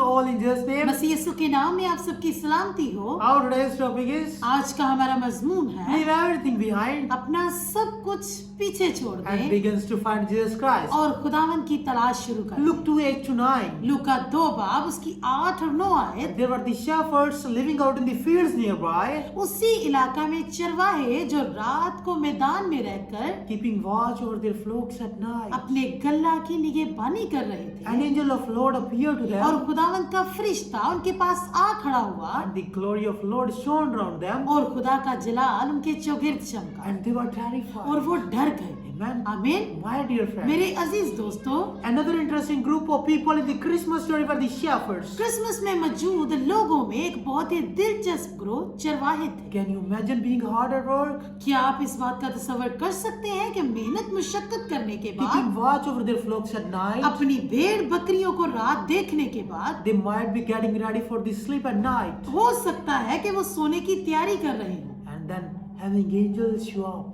all in Jesus' name. मसीह यीशु के नाम में आप सबकी सलामती हो। Our today's topic is आज का हमारा मजमून है leave everything behind अपना सब कुछ पीछे छोड़ and they begins to find Jesus Christ. और खुदावन की तलाश शुरू कर। Luke 2:8-9. लूका 2 बाब उसकी 8 और 9 आयत। There were the shepherds living out in the fields nearby, उसी इलाका में चरवाहे जो रात को मैदान में रहकर keeping watch over their flocks at night. अपने गल्ला की निगहबानी कर रहे An थे angel of Lord appeared to और them, खुदावन का फरिश्ता उनके पास आ खड़ा हुआ and the glory of Lord shone around them, और खुदा का जलाल उनके चौगिर्द चमका and they were और terrified. वो डर गए। Amen. आमीन। My dear friends, मेरे अजीज दोस्तों, another interesting group of people in the Christmas story were the shepherds. Christmas में मौजूद लोगों में एक बहुत ही दिलचस्प ग्रोह चरवाहे थे। Can you imagine being hard at work, क्या आप इस बात का तस्वर कर सकते हैं कि मेहनत मुशक्कत करने के बाद keeping watch over their flocks at night? अपनी भेड़ बकरियों को रात देखने के बाद They might be getting ready for the sleep at night, हो सकता है कि वो सोने की तैयारी कर रहे हों, and then having angels show up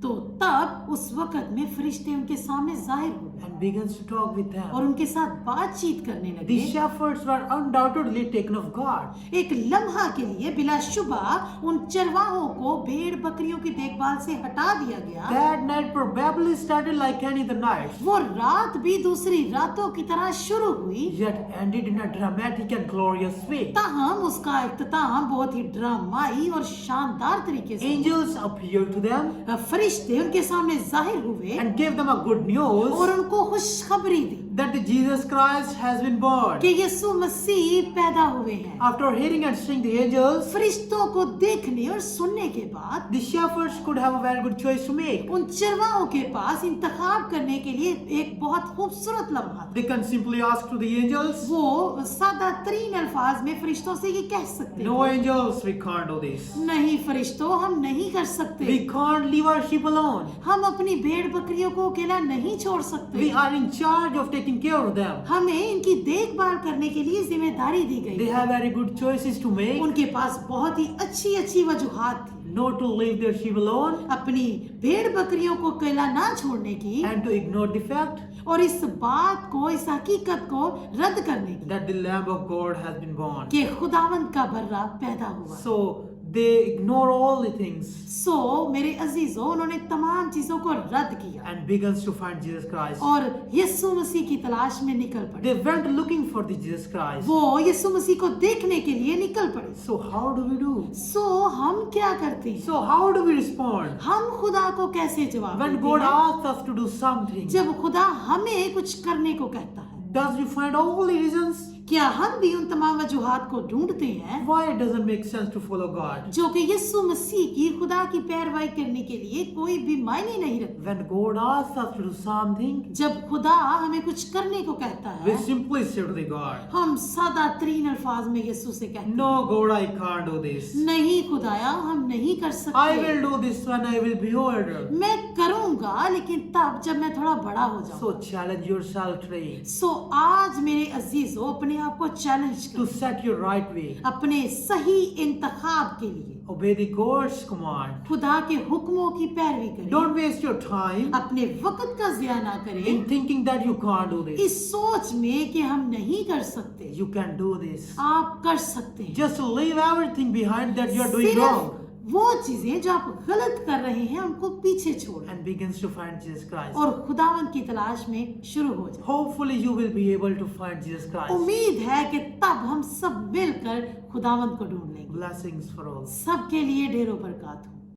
तो तब उस वक्त में फरिश्ते उनके सामने जाहिर हो गए and begins to talk with और them. उनके साथ बातचीत करने The लगे। shepherds were undoubtedly taken off guard. एक लम्हा के लिए बिलाशुबा उन चरवाहों को भेड़ बकरियों की देखभाल से हटा दिया गया। That night probably started like any other night, वो रात भी दूसरी रातों की तरह शुरू हुई, yet ended in a dramatic and glorious way. ताहम उसका इख्तिताम बहुत ही ड्रामाई और शानदार तरीके से। Angels appeared to them फरिश्ते उनके सामने जाहिर हुए and gave them a good news और उनको खुशखबरी दी that the Jesus Christ has been born. कि यीशु मसीह पैदा हुए हैं। After hearing and seeing the angels, फरिश्तों को देखने और सुनने के बाद the shepherds could have a very good choice to make. उन चरवाहों के पास इंतखाब करने के लिए एक बहुत खूबसूरत लम्हा था। They can simply ask to the angels, वो सादा तरीन अल्फाज में फरिश्तों से ये कह सकते "No थे, angels, we can't do this. नहीं फरिश्तों, हम नहीं कर सकते। We can't leave our sheep alone. हम अपनी भेड़ बकरियों को अकेला नहीं छोड़ सकते। We are in charge of taking care of them." हमें इनकी देखभाल करने के लिए जिम्मेदारी दी They गई। have very good choices to make. उनके पास बहुत ही अच्छी अच्छी वजूहात थी Not to leave their sheep alone अपनी भेड़ बकरियों को अकेला ना छोड़ने की and to ignore the fact और इस बात को, इस हकीकत को रद्द करने की that the Lamb of God has been born. कि खुदावंद का बर्रा पैदा हुआ। So they ignore all the things सो मेरे अजीजों, उन्होंने तमाम चीजों को रद्द किया and begins to find Jesus Christ. और यीशु मसीह की तलाश में निकल पड़े। They went looking for the Jesus Christ. वो यीशु मसीह को देखने के लिए निकल पड़े। So how do we do? सो हम क्या करते हैं? So how do we respond हम खुदा को कैसे जवाब when देते God हैं? asks us to do something? जब खुदा हमें कुछ करने को कहता है, Does we find all the reasons क्या हम भी उन तमाम वजूहात को ढूंढते हैं why it doesn't make sense to follow God? जो कि यीशु मसीह की खुदा की पैरवाई करने के लिए कोई भी मायने नहीं रखते? When God asks us to do something, जब खुदा हमें कुछ करने को कहता we है, simply say to the God, हम सादा तरीन अल्फाज में यीशु से कहते हैं, "No, God, I can't do this. नहीं खुदाया, हम नहीं कर I सकते। will do this when I will be older." मैं करूंगा लेकिन तब जब मैं थोड़ा बड़ा हो जाऊं। So challenge yourself today सो आज मेरे अजीजों, अपने आप को चैलेंज to करो set your right way. अपने सही इंतखाब के लिए। Obey the God's command. खुदा के हुक्मों की पैरवी करें। Don't waste your time अपने वक्त का जिया ना करें in thinking that you can't do this. इस सोच में कि हम नहीं कर सकते। You can do this. आप कर सकते हैं। Just leave everything behind that you are doing सिर्फ wrong वो चीजें जो आप गलत कर रहे हैं उनको पीछे छोड़ें and begins to find Jesus Christ. और खुदावंद की तलाश में शुरू हो जाए। Hopefully you will be able to find Jesus Christ. उम्मीद है कि तब हम सब मिलकर खुदावंद को ढूंढ लेंगे। Blessings for all. सबके लिए ढेरों बरकत हो।